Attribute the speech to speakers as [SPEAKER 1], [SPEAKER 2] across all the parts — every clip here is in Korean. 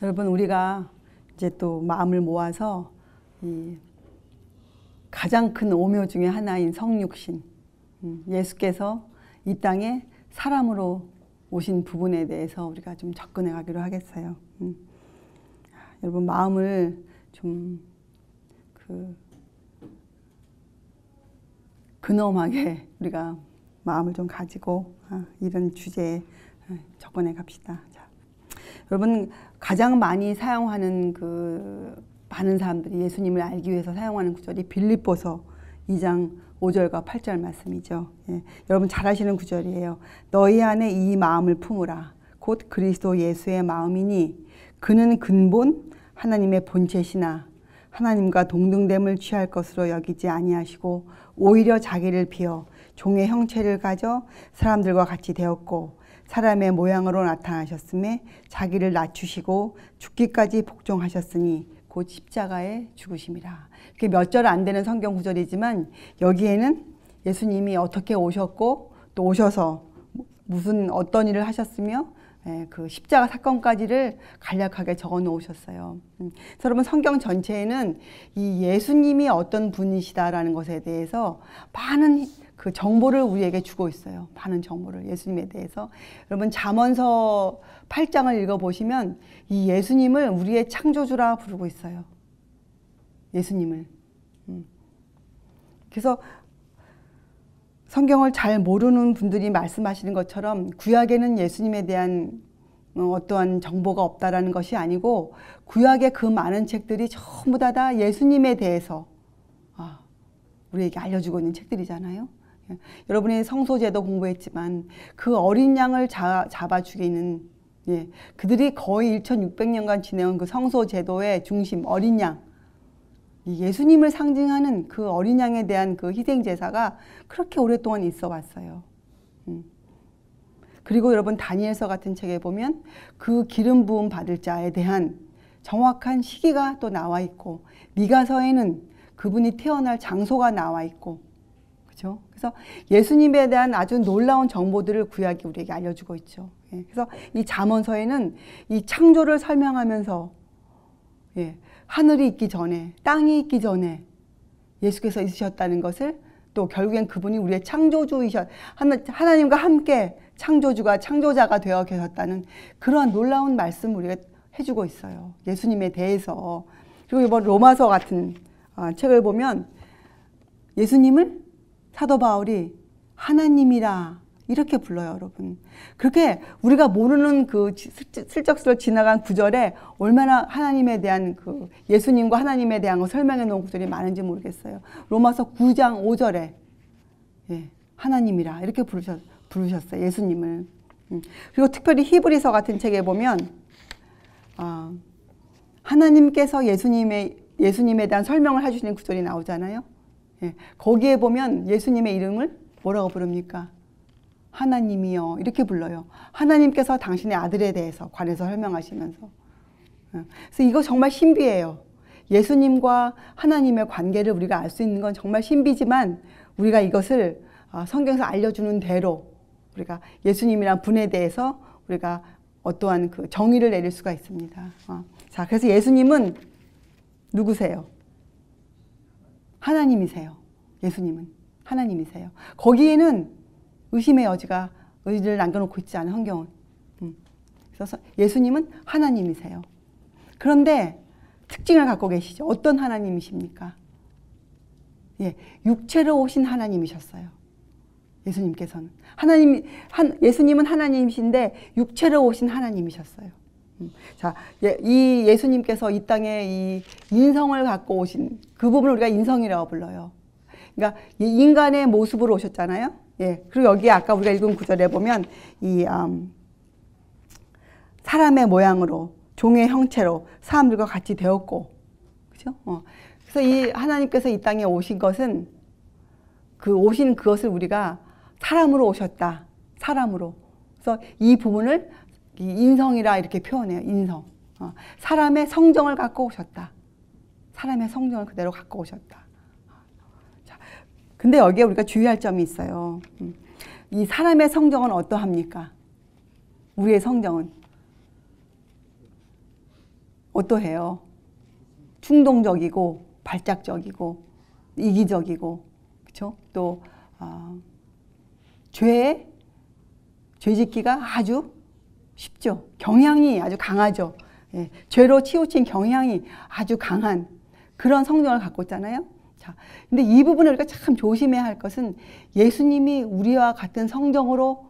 [SPEAKER 1] 여러분, 우리가 이제 또 마음을 모아서 이 가장 큰 오묘 중에 하나인 성육신, 예수께서 이 땅에 사람으로 오신 부분에 대해서 우리가 좀 접근해 가기로 하겠어요. 여러분, 마음을 좀 근엄하게 우리가 마음을 좀 가지고 이런 주제에 접근해 갑시다. 자, 여러분, 가장 많이 사용하는 많은 사람들이 예수님을 알기 위해서 사용하는 구절이 빌립보서 2장 5절과 8절 말씀이죠. 예, 여러분 잘 아시는 구절이에요. 너희 안에 이 마음을 품으라. 곧 그리스도 예수의 마음이니 그는 근본 하나님의 본체시나 하나님과 동등됨을 취할 것으로 여기지 아니하시고 오히려 자기를 비어 종의 형체를 가져 사람들과 같이 되었고 사람의 모양으로 나타나셨음에 자기를 낮추시고 죽기까지 복종하셨으니 곧 십자가에 죽으심이라. 그게 몇 절 안 되는 성경 구절이지만 여기에는 예수님이 어떻게 오셨고 또 오셔서 무슨 어떤 일을 하셨으며 그 십자가 사건까지를 간략하게 적어 놓으셨어요. 그래서 여러분, 성경 전체에는 이 예수님이 어떤 분이시다라는 것에 대해서 많은 그 정보를 우리에게 주고 있어요. 많은 정보를 예수님에 대해서. 여러분, 잠언서 8장을 읽어보시면 이 예수님을 우리의 창조주라 부르고 있어요. 예수님을. 그래서 성경을 잘 모르는 분들이 말씀하시는 것처럼 구약에는 예수님에 대한 어떠한 정보가 없다라는 것이 아니고 구약의 그 많은 책들이 전부 다 예수님에 대해서 우리에게 알려주고 있는 책들이잖아요. 여러분이 성소제도 공부했지만 그 어린 양을 잡아 죽이는 그들이 거의 1600년간 지내온 그 성소제도의 중심 어린 양, 이 예수님을 상징하는 그 어린 양에 대한 그 희생제사가 그렇게 오랫동안 있어 왔어요. 그리고 여러분, 다니엘서 같은 책에 보면 그 기름 부음 받을 자에 대한 정확한 시기가 또 나와 있고 미가서에는 그분이 태어날 장소가 나와 있고, 그죠? 그래서 예수님에 대한 아주 놀라운 정보들을 구약이 우리에게 알려주고 있죠. 그래서 이 잠언서에는 이 창조를 설명하면서 하늘이 있기 전에, 땅이 있기 전에 예수께서 있으셨다는 것을, 또 결국엔 그분이 우리의 하나님과 함께 창조주가 창조자가 되어 계셨다는 그런 놀라운 말씀을 우리가 해주고 있어요. 예수님에 대해서. 그리고 이번 로마서 같은 책을 보면 예수님을 사도 바울이 하나님이라 이렇게 불러요, 여러분. 그렇게 우리가 모르는 그 슬쩍슬쩍 지나간 구절에 얼마나 하나님에 대한 그 예수님과 하나님에 대한 거 설명해 놓은 구절이 많은지 모르겠어요. 로마서 9장 5절에 하나님이라 이렇게 부르셨어요, 예수님을. 그리고 특별히 히브리서 같은 책에 보면 하나님께서 예수님에 대한 설명을 해주시는 구절이 나오잖아요. 거기에 보면 예수님의 이름을 뭐라고 부릅니까? 하나님이여 이렇게 불러요. 하나님께서 당신의 아들에 대해서 관해서 설명하시면서. 그래서 이거 정말 신비해요. 예수님과 하나님의 관계를 우리가 알 수 있는 건 정말 신비지만 우리가 이것을 성경에서 알려주는 대로 우리가 예수님이란 분에 대해서 우리가 어떠한 그 정의를 내릴 수가 있습니다. 자, 그래서 예수님은 누구세요? 하나님이세요. 예수님은 하나님이세요. 거기에는 의심의 여지를 남겨놓고 있지 않은 성경은. 그래서 예수님은 하나님이세요. 그런데 특징을 갖고 계시죠. 어떤 하나님이십니까? 육체로 오신 하나님이셨어요. 예수님께서는. 예수님은 하나님이신데 육체로 오신 하나님이셨어요. 자, 이 예수님께서 이 땅에 이 인성을 갖고 오신 그 부분을 우리가 인성이라고 불러요. 그러니까 인간의 모습으로 오셨잖아요. 그리고 여기에 아까 우리가 읽은 구절에 보면 이 사람의 모양으로 종의 형체로 사람들과 같이 되었고, 그죠? 그래서 이 하나님께서 이 땅에 오신 것은 오신 그것을 우리가 사람으로 오셨다. 사람으로. 그래서 이 부분을 인성이라 이렇게 표현해요. 인성. 사람의 성정을 갖고 오셨다. 사람의 성정을 그대로 갖고 오셨다. 자, 근데 여기에 우리가 주의할 점이 있어요. 이 사람의 성정은 어떠합니까? 우리의 성정은 어떠해요? 충동적이고 발작적이고 이기적이고, 그렇죠? 또 죄짓기가 아주 쉽죠. 경향이 아주 강하죠. 예, 죄로 치우친 경향이 아주 강한 그런 성정을 갖고 있잖아요. 자, 근데 이 부분을 우리가 참 조심해야 할 것은 예수님이 우리와 같은 성정으로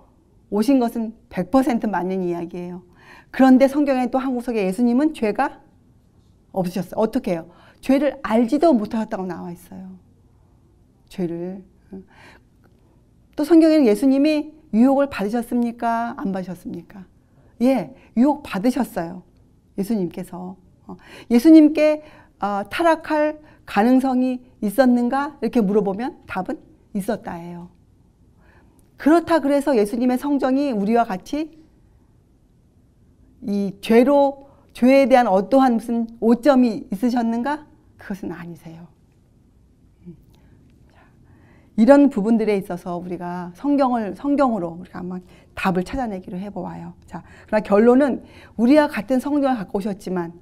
[SPEAKER 1] 오신 것은 100% 맞는 이야기예요. 그런데 성경에 또 한 구석에 예수님은 죄가 없으셨어요. 어떻게 해요? 죄를 알지도 못하셨다고 나와 있어요. 죄를. 또 성경에는 예수님이 유혹을 받으셨습니까? 안 받으셨습니까? 예, 유혹 받으셨어요. 예수님께서. 예수님께 타락할 가능성이 있었는가? 이렇게 물어보면 답은 있었다예요. 그렇다 그래서 예수님의 성정이 우리와 같이 이 죄에 대한 어떠한 무슨 오점이 있으셨는가? 그것은 아니세요. 이런 부분들에 있어서 우리가 성경으로 우리가 한번 답을 찾아내기로 해보아요. 자, 그러나 결론은 우리와 같은 성경을 갖고 오셨지만,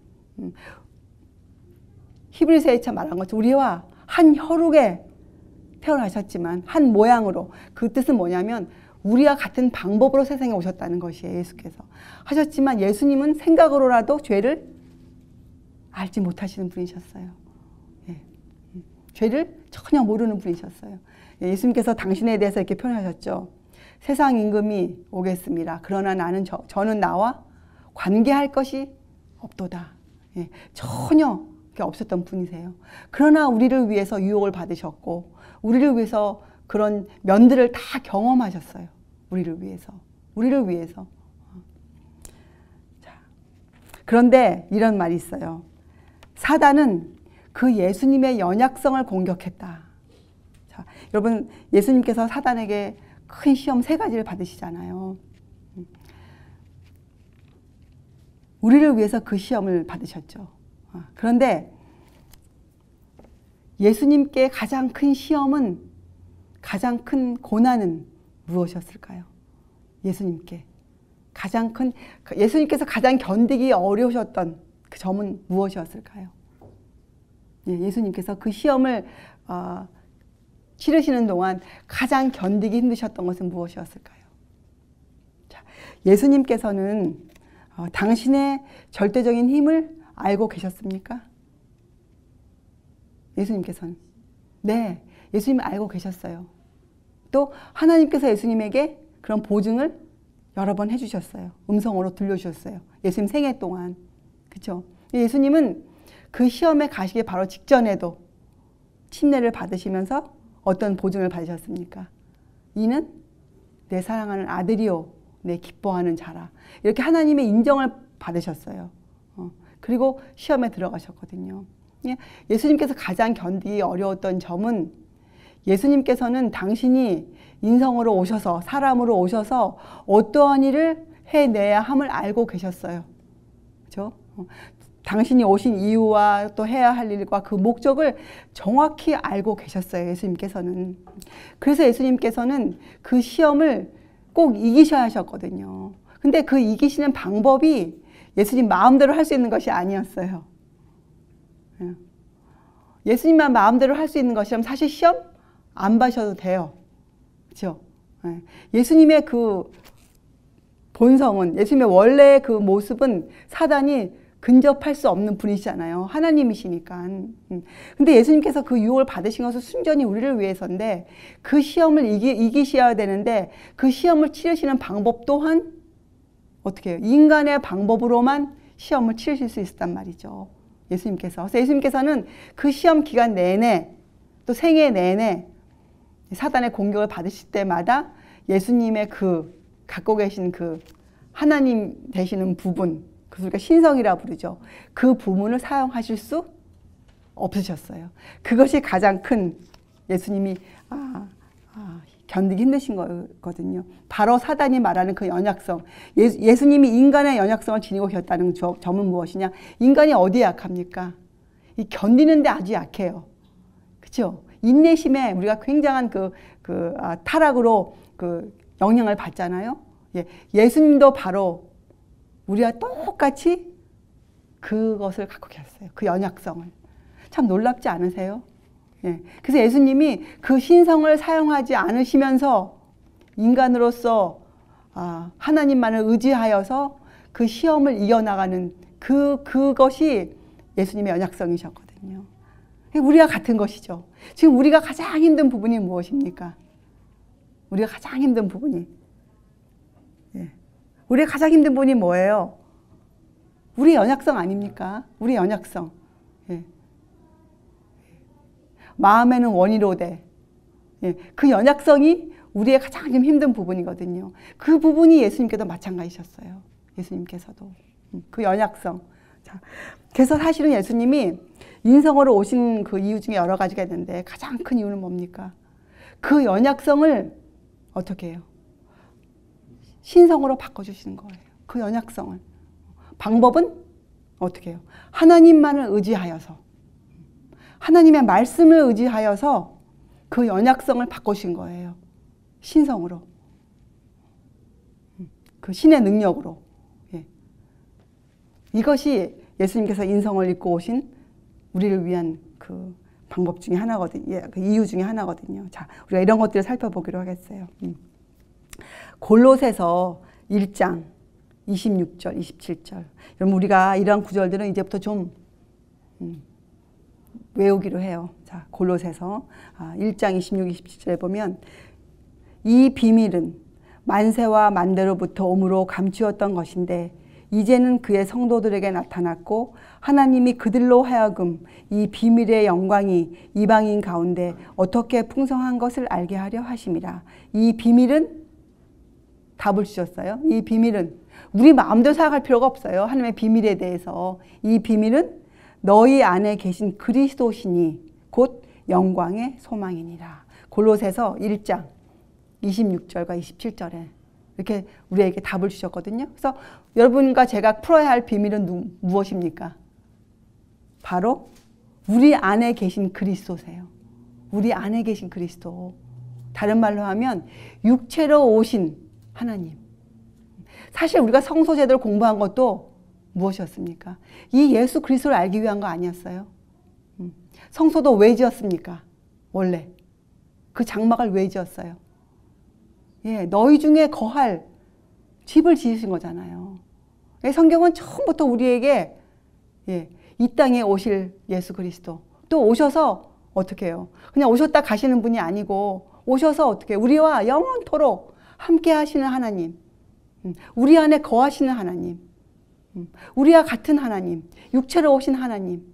[SPEAKER 1] 히브리서에 참 말한 것처럼 우리와 한 혈육에 태어나셨지만 한 모양으로, 그 뜻은 뭐냐면 우리와 같은 방법으로 세상에 오셨다는 것이에요. 예수께서 하셨지만 예수님은 생각으로라도 죄를 알지 못하시는 분이셨어요. 예. 죄를 전혀 모르는 분이셨어요. 예. 예수님께서 당신에 대해서 이렇게 표현하셨죠. 세상 임금이 오겠습니다. 그러나 저는 나와 관계할 것이 없도다. 예. 전혀 없었던 분이세요. 그러나 우리를 위해서 유혹을 받으셨고 우리를 위해서 그런 면들을 다 경험하셨어요. 우리를 위해서. 자, 그런데 이런 말이 있어요. 사단은 그 예수님의 연약성을 공격했다. 자, 여러분, 예수님께서 사단에게 큰 시험 3가지를 받으시잖아요. 우리를 위해서 그 시험을 받으셨죠. 그런데 예수님께 가장 큰 시험은, 가장 큰 고난은 무엇이었을까요? 예수님께서 가장 견디기 어려우셨던 그 점은 무엇이었을까요? 예, 예수님께서 그 시험을 치르시는 동안 가장 견디기 힘드셨던 것은 무엇이었을까요? 자, 예수님께서는 당신의 절대적인 힘을 알고 계셨습니까? 예수님께서는. 네, 예수님이 알고 계셨어요. 또 하나님께서 예수님에게 그런 보증을 여러 번 해주셨어요. 음성으로 들려주셨어요. 예수님 생애 동안. 그렇죠? 예수님은 그 시험에 가시기 바로 직전에도 침례를 받으시면서 어떤 보증을 받으셨습니까? 이는 내 사랑하는 아들이요 내 기뻐하는 자라. 이렇게 하나님의 인정을 받으셨어요. 그리고 시험에 들어가셨거든요. 예수님께서 가장 견디기 어려웠던 점은 예수님께서는 당신이 인성으로 오셔서, 사람으로 오셔서 어떠한 일을 해내야 함을 알고 계셨어요. 그렇죠? 당신이 오신 이유와 또 해야 할 일과 그 목적을 정확히 알고 계셨어요. 예수님께서는. 그래서 예수님께서는 그 시험을 꼭 이기셔야 하셨거든요. 근데 그 이기시는 방법이 예수님 마음대로 할 수 있는 것이 아니었어요. 예수님만 마음대로 할 수 있는 것이라면 사실 시험 안 봐셔도 돼요. 그렇죠? 예수님의 그 본성은, 예수님의 원래의 그 모습은 사단이 근접할 수 없는 분이시잖아요. 하나님이시니까. 근데 예수님께서 그 유혹을 받으신 것은 순전히 우리를 위해서인데 그 시험을 이기셔야 되는데 그 시험을 치르시는 방법 또한 어떻게 해요? 인간의 방법으로만 시험을 치르실 수 있었단 말이죠. 예수님께서. 그래서 예수님께서는 그 시험 기간 내내 또 생애 내내 사단의 공격을 받으실 때마다 예수님의 그 갖고 계신 그 하나님 되시는 부분, 그래서 우리가 신성이라 부르죠. 그 부분을 사용하실 수 없으셨어요. 그것이 가장 큰 예수님이 견디기 힘드신 거거든요. 바로 사단이 말하는 그 연약성. 예수님이 인간의 연약성을 지니고 계셨다는 점은 무엇이냐? 인간이 어디에 약합니까? 이 견디는데 아주 약해요. 그렇죠? 인내심에 우리가 굉장한 타락으로 영향을 받잖아요. 예수님도 바로 우리와 똑같이 그것을 갖고 계셨어요. 그 연약성을. 참 놀랍지 않으세요? 예. 그래서 예수님이 그 신성을 사용하지 않으시면서 인간으로서 하나님만을 의지하여서 그 시험을 이겨나가는 그것이 예수님의 연약성이셨거든요. 우리가 같은 것이죠. 지금 우리가 가장 힘든 부분이 무엇입니까? 우리가 가장 힘든 부분이. 예. 우리가 가장 힘든 부분이 뭐예요? 우리 연약성 아닙니까? 우리 연약성. 예. 마음에는 원이로되. 예. 그 연약성이 우리의 가장 힘든 부분이거든요. 그 부분이 예수님께도 마찬가지셨어요. 예수님께서도. 그 연약성. 자, 그래서 사실은 예수님이 인성으로 오신 그 이유 중에 여러 가지가 있는데 가장 큰 이유는 뭡니까? 그 연약성을 어떻게 해요? 신성으로 바꿔주시는 거예요. 그 연약성을. 방법은 어떻게 해요? 하나님만을 의지하여서, 하나님의 말씀을 의지하여서 그 연약성을 바꾸신 거예요. 신성으로. 그 신의 능력으로. 예. 이것이 예수님께서 인성을 입고 오신 우리를 위한 그 방법 중에 하나거든요. 예, 그 이유 중에 하나거든요. 자, 우리가 이런 것들을 살펴보기로 하겠어요. 골로새서 1장 26절, 27절. 여러분 우리가 이러한 구절들은 이제부터 좀 외우기로 해요. 자, 골로새서 1장 26, 27절에 보면 이 비밀은 만세와 만대로부터 오므로 감추었던 것인데 이제는 그의 성도들에게 나타났고 하나님이 그들로 하여금 이 비밀의 영광이 이방인 가운데 어떻게 풍성한 것을 알게 하려 하심이라. 이 비밀은 답을 주셨어요. 이 비밀은 우리 마음대로 생각할 필요가 없어요. 하나님의 비밀에 대해서. 이 비밀은 너희 안에 계신 그리스도시니 곧 영광의 소망이니라. 골로새서 1장 26절과 27절에 이렇게 우리에게 답을 주셨거든요. 그래서 여러분과 제가 풀어야 할 비밀은 무엇입니까? 바로 우리 안에 계신 그리스도세요. 우리 안에 계신 그리스도. 다른 말로 하면 육체로 오신 하나님. 사실 우리가 성소제도를 공부한 것도 무엇이었습니까? 이 예수 그리스도를 알기 위한 거 아니었어요? 성소도 왜 지었습니까? 원래 그 장막을 왜 지었어요? 예, 너희 중에 거할 집을 지으신 거잖아요. 성경은 처음부터 우리에게 이 땅에 오실 예수 그리스도, 또 오셔서 어떻게 해요? 그냥 오셨다 가시는 분이 아니고 오셔서 어떻게 우리와 영원토록 함께 하시는 하나님, 우리 안에 거하시는 하나님, 우리와 같은 하나님, 육체로 오신 하나님,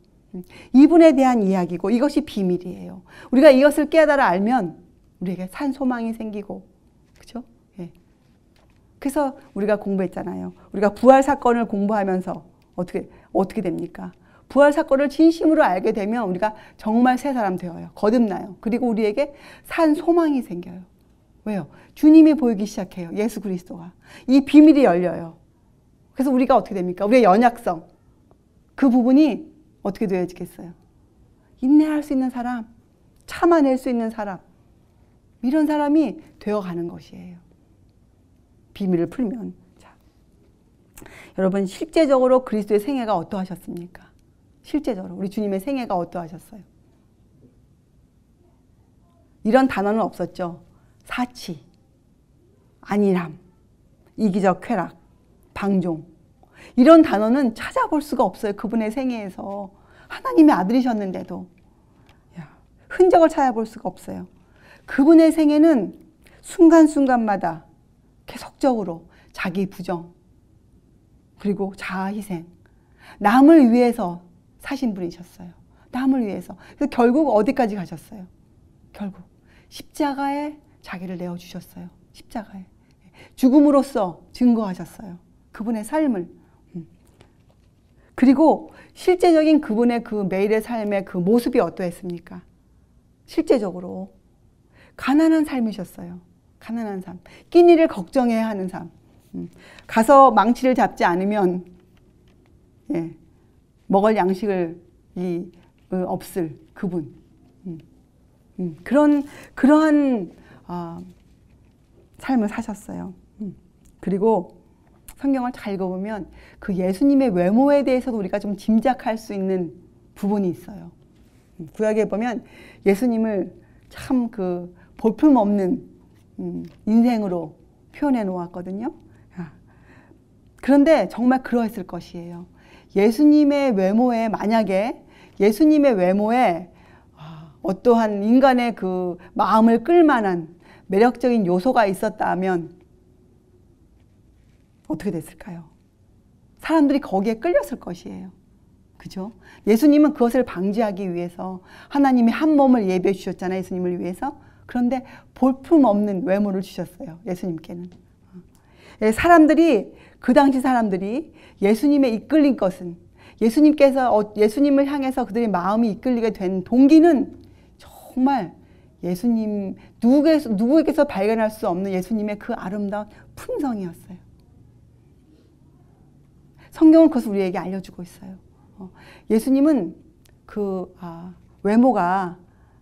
[SPEAKER 1] 이분에 대한 이야기고 이것이 비밀이에요. 우리가 이것을 깨달아 알면 우리에게 산 소망이 생기고, 그렇죠? 예. 그래서 우리가 공부했잖아요. 우리가 부활 사건을 공부하면서 어떻게 됩니까? 부활 사건을 진심으로 알게 되면 우리가 정말 새 사람 되어요. 거듭나요. 그리고 우리에게 산 소망이 생겨요. 왜요? 주님이 보이기 시작해요. 예수 그리스도가. 이 비밀이 열려요. 그래서 우리가 어떻게 됩니까? 우리의 연약성, 그 부분이 어떻게 되어지겠어요? 인내할 수 있는 사람, 참아낼 수 있는 사람, 이런 사람이 되어가는 것이에요. 비밀을 풀면. 자, 여러분 실제적으로 그리스도의 생애가 어떠하셨습니까? 실제적으로 우리 주님의 생애가 어떠하셨어요? 이런 단어는 없었죠. 사치, 안일함, 이기적 쾌락, 방종, 이런 단어는 찾아볼 수가 없어요. 그분의 생애에서. 하나님의 아들이셨는데도 흔적을 찾아볼 수가 없어요. 그분의 생애는 순간순간마다 계속적으로 자기 부정, 그리고 자아 희생, 남을 위해서 사신 분이셨어요. 남을 위해서. 그래서 결국 어디까지 가셨어요? 결국 십자가에 자기를 내어주셨어요. 십자가에. 죽음으로써 증거하셨어요. 그분의 삶을. 그리고 실제적인 그분의 그 매일의 삶의 그 모습이 어떠했습니까? 실제적으로 가난한 삶이셨어요. 가난한 삶. 끼니를 걱정해야 하는 삶. 가서 망치를 잡지 않으면 먹을 양식을 없을 그분. 그러한 삶을 사셨어요. 그리고 성경을 잘 읽어보면 그 예수님의 외모에 대해서도 우리가 좀 짐작할 수 있는 부분이 있어요. 구약에 보면 예수님을 참 그 볼품없는 인생으로 표현해 놓았거든요. 그런데 정말 그러했을 것이에요. 예수님의 외모에, 만약에 예수님의 외모에 어떠한 인간의 그 마음을 끌만한 매력적인 요소가 있었다면 어떻게 됐을까요? 사람들이 거기에 끌렸을 것이에요. 그죠? 예수님은 그것을 방지하기 위해서 하나님이 한 몸을 예배해 주셨잖아요. 예수님을 위해서. 그런데 볼품없는 외모를 주셨어요. 예수님께는. 사람들이, 그 당시 사람들이 예수님에 이끌린 것은, 예수님께서 예수님을 향해서 그들의 마음이 이끌리게 된 동기는 정말 예수님, 누구에게서 발견할 수 없는 예수님의 그 아름다운 품성이었어요. 성경은 그것을 우리에게 알려주고 있어요. 예수님은 그 외모가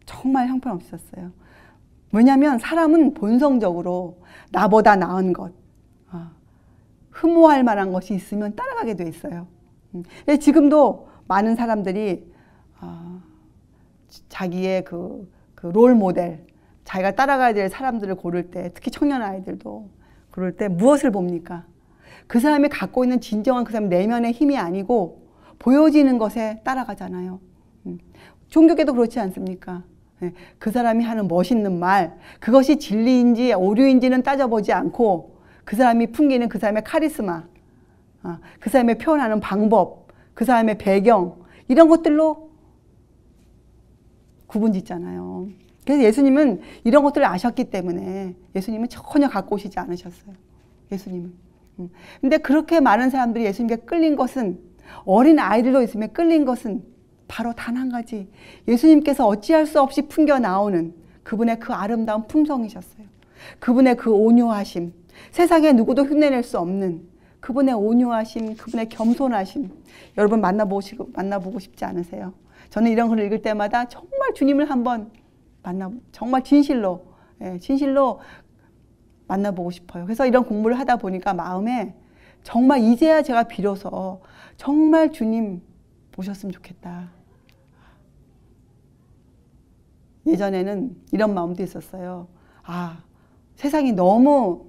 [SPEAKER 1] 정말 형편없었어요. 왜냐하면 사람은 본성적으로 나보다 나은 것, 흠모할 만한 것이 있으면 따라가게 돼 있어요. 지금도 많은 사람들이 자기의 그 롤 모델, 자기가 따라가야 될 사람들을 고를 때, 특히 청년 아이들도 고를 때 무엇을 봅니까? 그 사람이 갖고 있는 진정한 그 사람 내면의 힘이 아니고 보여지는 것에 따라가잖아요. 종교계도 그렇지 않습니까? 그 사람이 하는 멋있는 말, 그것이 진리인지 오류인지는 따져보지 않고 그 사람이 풍기는 그 사람의 카리스마, 그 사람의 표현하는 방법, 그 사람의 배경, 이런 것들로 구분짓잖아요. 그래서 예수님은 이런 것들을 아셨기 때문에 예수님은 전혀 갖고 오시지 않으셨어요. 예수님은. 근데 그렇게 많은 사람들이 예수님께 끌린 것은, 어린 아이들도 예수님에 끌린 것은 바로 단 한 가지, 예수님께서 어찌할 수 없이 풍겨 나오는 그분의 그 아름다운 품성이셨어요. 그분의 그 온유하심, 세상에 누구도 흉내낼 수 없는 그분의 온유하심, 그분의 겸손하심, 여러분 만나보고 싶지 않으세요? 저는 이런 글을 읽을 때마다 정말 주님을 한번 정말 진실로 만나보고 싶어요. 그래서 이런 공부를 하다 보니까 마음에 정말 이제야 제가 비로소 정말 주님 보셨으면 좋겠다. 예전에는 이런 마음도 있었어요. 세상이 너무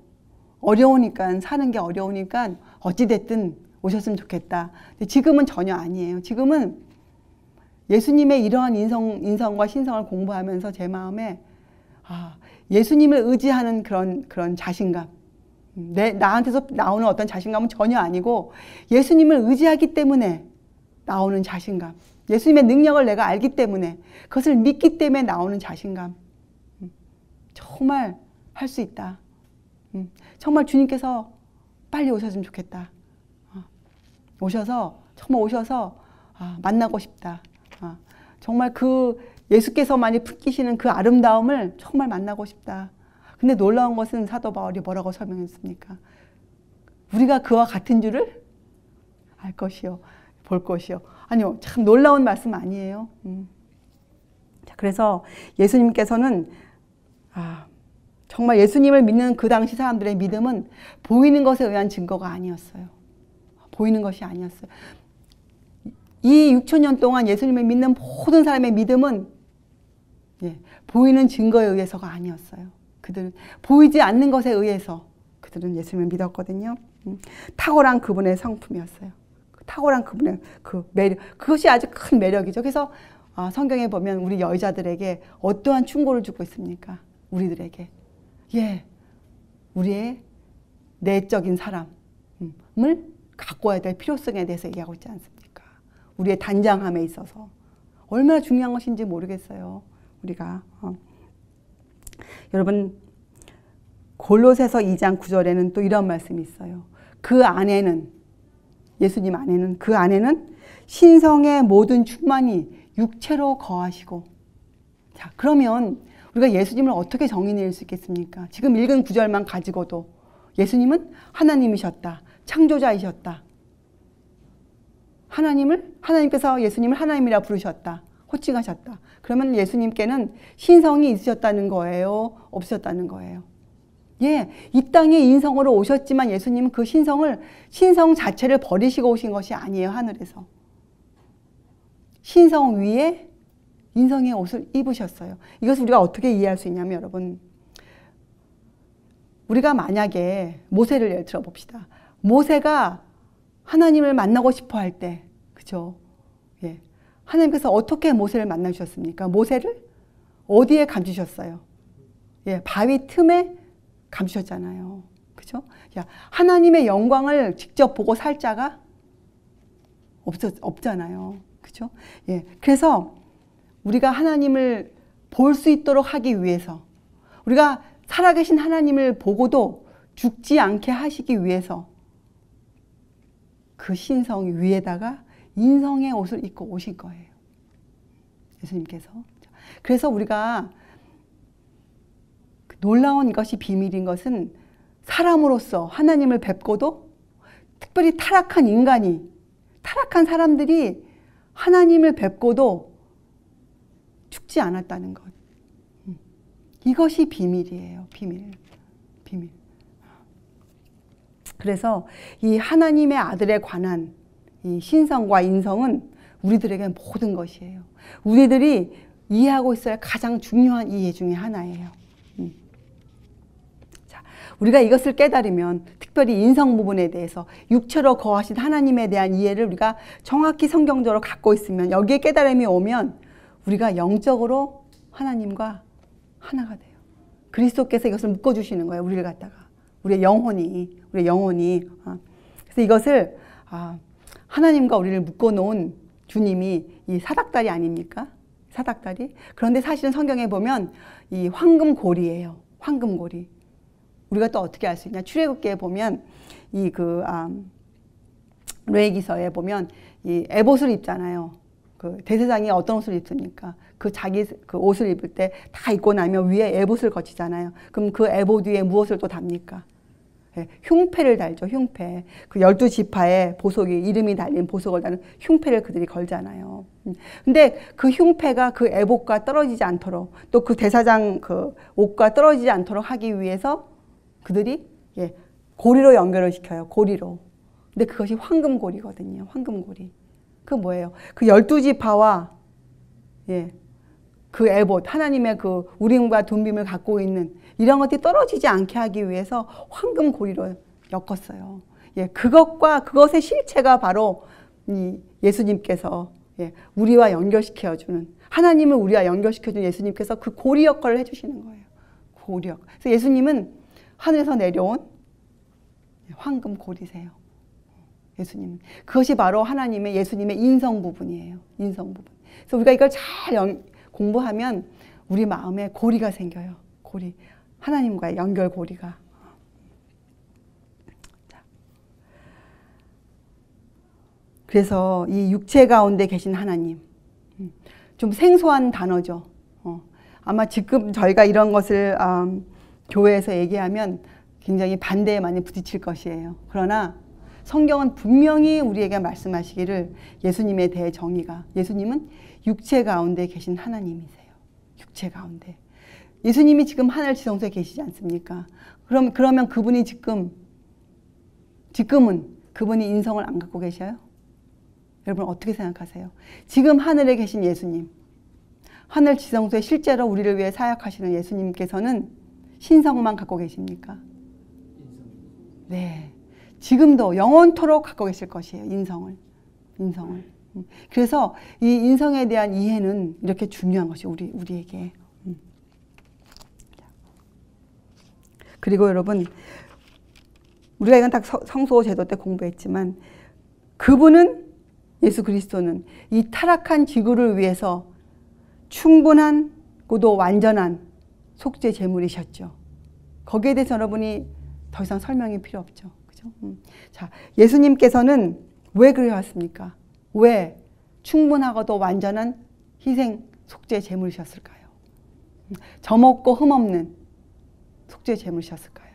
[SPEAKER 1] 어려우니까, 사는 게 어려우니까 어찌됐든 오셨으면 좋겠다. 근데 지금은 전혀 아니에요. 지금은 예수님의 이러한 인성과 신성을 공부하면서 제 마음에 예수님을 의지하는 그런 자신감, 나한테서 나오는 어떤 자신감은 전혀 아니고 예수님을 의지하기 때문에 나오는 자신감, 예수님의 능력을 내가 알기 때문에, 그것을 믿기 때문에 나오는 자신감, 정말 할 수 있다. 정말 주님께서 빨리 오셨으면 좋겠다. 정말 오셔서 만나고 싶다. 정말 그 예수께서만이 풍기시는 그 아름다움을 정말 만나고 싶다. 근데 놀라운 것은 사도 바울이 뭐라고 설명했습니까? 우리가 그와 같은 줄을 알 것이요, 볼 것이요. 아니요, 참 놀라운 말씀 아니에요. 자, 그래서 예수님께서는 정말 예수님을 믿는 그 당시 사람들의 믿음은 보이는 것에 의한 증거가 아니었어요. 보이는 것이 아니었어요. 이 6,000년 동안 예수님을 믿는 모든 사람의 믿음은 보이는 증거에 의해서가 아니었어요. 그들은 보이지 않는 것에 의해서 그들은 예수님을 믿었거든요. 탁월한 그분의 성품이었어요. 탁월한 그분의 그 매력, 그것이 아주 큰 매력이죠. 그래서 성경에 보면 우리 여자들에게 어떠한 충고를 주고 있습니까? 우리들에게. 우리의 내적인 사람을 갖고 와야 될 필요성에 대해서 얘기하고 있지 않습니까? 우리의 단장함에 있어서 얼마나 중요한 것인지 모르겠어요. 우리가 여러분, 골로새서 2장 9절에는 또 이런 말씀이 있어요. 그 안에는, 예수님 안에는, 그 안에는 신성의 모든 충만이 육체로 거하시고. 자, 그러면 우리가 예수님을 어떻게 정의 내릴 수 있겠습니까? 지금 읽은 구절만 가지고도 예수님은 하나님이셨다, 창조자이셨다, 하나님께서 예수님을 하나님이라 부르셨다, 호칭하셨다. 그러면 예수님께는 신성이 있으셨다는 거예요, 없으셨다는 거예요? 예, 이 땅에 인성으로 오셨지만 예수님은 그 신성 자체를 버리시고 오신 것이 아니에요. 하늘에서. 신성 위에 인성의 옷을 입으셨어요. 이것을 우리가 어떻게 이해할 수 있냐면 여러분, 우리가 만약에 모세를 예를 들어 봅시다. 모세가 하나님을 만나고 싶어 할 때, 그죠? 예. 하나님께서 어떻게 모세를 만나 주셨습니까? 모세를 어디에 감추셨어요? 예, 바위 틈에 감추셨잖아요. 그죠? 야, 하나님의 영광을 직접 보고 살 자가 없잖아요. 그죠? 예. 그래서 우리가 하나님을 볼 수 있도록 하기 위해서, 우리가 살아계신 하나님을 보고도 죽지 않게 하시기 위해서 그 신성 위에다가 인성의 옷을 입고 오신 거예요. 예수님께서. 그래서 우리가 놀라운 이것이 비밀인 것은 사람으로서 하나님을 뵙고도 특별히 타락한 인간이, 타락한 사람들이 하나님을 뵙고도 죽지 않았다는 것. 이것이 비밀이에요. 비밀. 그래서 이 하나님의 아들에 관한 이 신성과 인성은 우리들에게 모든 것이에요. 우리들이 이해하고 있어야 가장 중요한 이해 중에 하나예요. 자, 우리가 이것을 깨달으면 특별히 인성 부분에 대해서 육체로 거하신 하나님에 대한 이해를 우리가 정확히 성경적으로 갖고 있으면, 여기에 깨달음이 오면 우리가 영적으로 하나님과 하나가 돼요. 그리스도께서 이것을 묶어주시는 거예요. 우리를 갖다가. 우리의 영혼이. 그래서 이것을 하나님과 우리를 묶어놓은 주님이 이 사닥다리 아닙니까? 사닥다리. 그런데 사실은 성경에 보면 이 황금고리예요. 황금고리. 우리가 또 어떻게 알 수 있냐? 출애굽기에 보면 이 레위기서에 보면 이 에봇을 입잖아요. 그 대제사장이 어떤 옷을 입습니까? 그 옷을 입을 때 다 입고 나면 위에 에봇을 거치잖아요. 그럼 그 에봇 위에 무엇을 또 답니까? 예, 흉패를 달죠. 흉패. 그 12지파의 보석이, 이름이 달린 보석을 다는 흉패를 그들이 걸잖아요. 근데 그 흉패가 그 에봇과 떨어지지 않도록, 또 그 대사장 그 옷과 떨어지지 않도록 하기 위해서 그들이 고리로 연결을 시켜요. 고리로. 근데 그것이 황금고리거든요. 황금고리. 그 뭐예요? 그 12지파와 그 에봇, 하나님의 그 우림과 둠빔을 갖고 있는 이런 것들이 떨어지지 않게 하기 위해서 황금고리로 엮었어요. 그것의 실체가 바로 예수님께서 우리와 연결시켜주는, 하나님을 우리와 연결시켜주는 예수님께서 그 고리 역할을 해주시는 거예요. 고리 역할. 그래서 예수님은 하늘에서 내려온 황금고리세요. 예수님은. 그것이 바로 예수님의 인성 부분이에요. 인성 부분. 그래서 우리가 이걸 잘 공부하면 우리 마음에 고리가 생겨요. 고리. 하나님과의 연결 고리가. 그래서 이 육체 가운데 계신 하나님. 좀 생소한 단어죠. 아마 지금 저희가 이런 것을 교회에서 얘기하면 굉장히 반대에 많이 부딪힐 것이에요. 그러나 성경은 분명히 우리에게 말씀하시기를, 예수님에 대해 정의가, 예수님은 육체 가운데 계신 하나님이세요. 육체 가운데. 예수님이 지금 하늘 지성소에 계시지 않습니까? 그러면 그분이 지금은 그분이 인성을 안 갖고 계셔요? 여러분 어떻게 생각하세요? 지금 하늘에 계신 예수님, 하늘 지성소에 실제로 우리를 위해 사역하시는 예수님께서는 신성만 갖고 계십니까? 네. 지금도 영원토록 갖고 계실 것이에요. 인성을. 그래서 이 인성에 대한 이해는 이렇게 중요한 것이 우리에게. 그리고 여러분, 우리가 이건 다 성소 제도 때 공부했지만, 그분은, 예수 그리스도는 이 타락한 지구를 위해서 충분한 고도 완전한 속죄 제물이셨죠. 거기에 대해서 여러분이 더 이상 설명이 필요 없죠. 그죠? 자, 예수님께서는 왜 그러셨습니까? 왜 충분하고도 완전한 희생 속죄 제물이셨을까요? 점없고 흠없는 속죄 제물이셨을까요?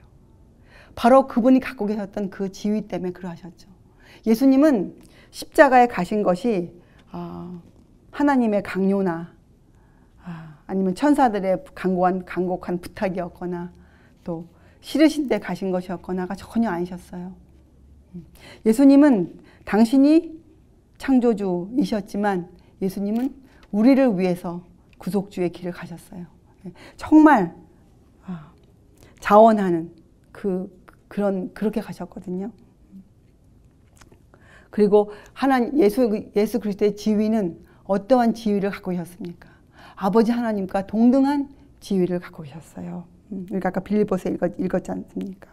[SPEAKER 1] 바로 그분이 갖고 계셨던 그 지위 때문에 그러하셨죠. 예수님은 십자가에 가신 것이 하나님의 강요나 아니면 천사들의 간곡한 부탁이었거나, 또 싫으신데 가신 것이었거나가 전혀 아니셨어요. 예수님은 당신이 창조주이셨지만 예수님은 우리를 위해서 구속주의 길을 가셨어요. 정말 자원하는 그렇게 가셨거든요. 그리고 예수 그리스도의 지위는 어떠한 지위를 갖고 계셨습니까? 아버지 하나님과 동등한 지위를 갖고 계셨어요. 우리가 아까 빌립보서 읽었지 않습니까?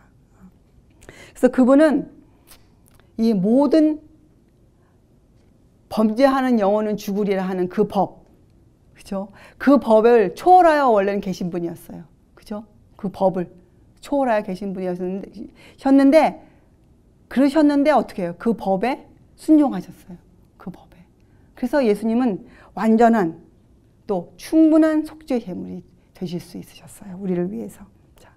[SPEAKER 1] 그래서 그분은 이 모든 범죄하는 영혼은 죽으리라 하는 그 법, 그죠? 그 법을 초월하여 원래는 계신 분이었어요. 그죠? 그 법을 초월하여 계신 분이셨는데, 그러셨는데 어떻게 해요? 그 법에 순종하셨어요. 그 법에. 그래서 예수님은 완전한 또 충분한 속죄 제물이 되실 수 있으셨어요. 우리를 위해서. 자,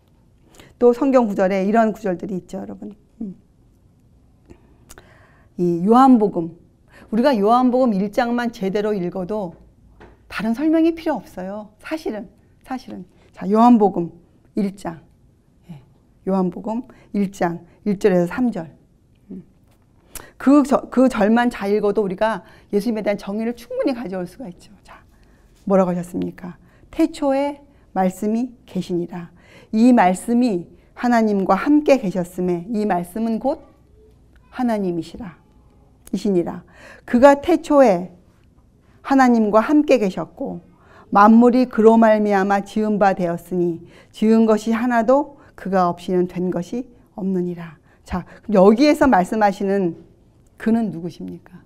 [SPEAKER 1] 또 성경 구절에 이런 구절들이 있죠, 여러분. 이 요한복음, 우리가 요한복음 1장만 제대로 읽어도 다른 설명이 필요 없어요. 사실은. 자, 요한복음 1장. 요한복음 1장 1절에서 3절. 그 절만 잘 읽어도 우리가 예수님에 대한 정의를 충분히 가져올 수가 있죠. 자, 뭐라고 하셨습니까? 태초에 말씀이 계시니라. 이 말씀이 하나님과 함께 계셨음에 이 말씀은 곧 하나님이시니라. 그가 태초에 하나님과 함께 계셨고 만물이 그로 말미암아 지은 바 되었으니 지은 것이 하나도 그가 없이는 된 것이 없느니라. 자, 여기에서 말씀하시는 그는 누구십니까?